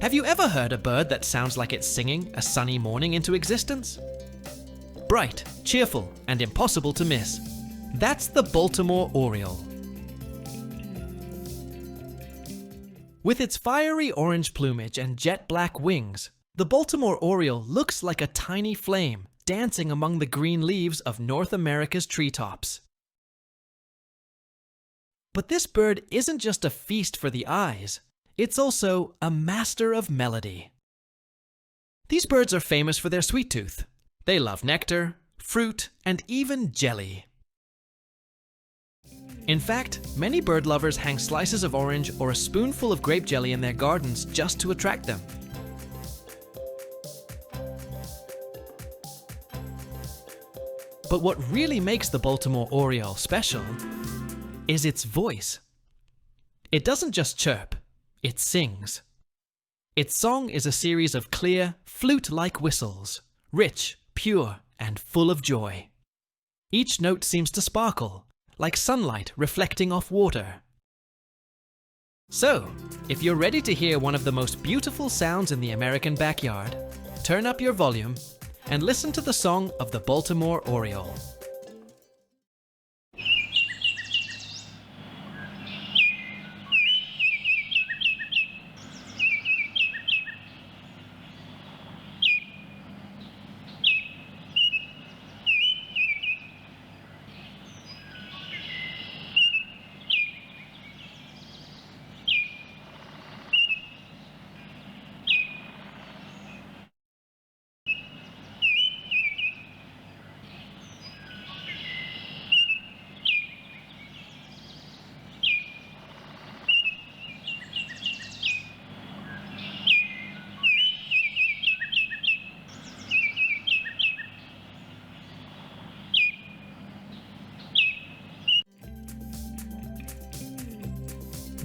Have you ever heard a bird that sounds like it's singing a sunny morning into existence? Bright, cheerful, and impossible to miss. That's the Baltimore Oriole. With its fiery orange plumage and jet black wings, the Baltimore Oriole looks like a tiny flame dancing among the green leaves of North America's treetops. But this bird isn't just a feast for the eyes, it's also a master of melody. These birds are famous for their sweet tooth. They love nectar, fruit, and even jelly. In fact, many bird lovers hang slices of orange or a spoonful of grape jelly in their gardens just to attract them. But what really makes the Baltimore Oriole special is its voice. It doesn't just chirp, it sings. Its song is a series of clear, flute-like whistles, rich, pure, and full of joy. Each note seems to sparkle, like sunlight reflecting off water. So, if you're ready to hear one of the most beautiful sounds in the American backyard, turn up your volume and listen to the song of the Baltimore Oriole.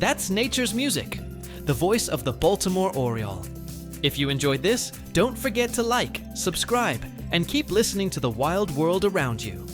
That's nature's music, the voice of the Baltimore Oriole. If you enjoyed this, don't forget to like, subscribe, and keep listening to the wild world around you.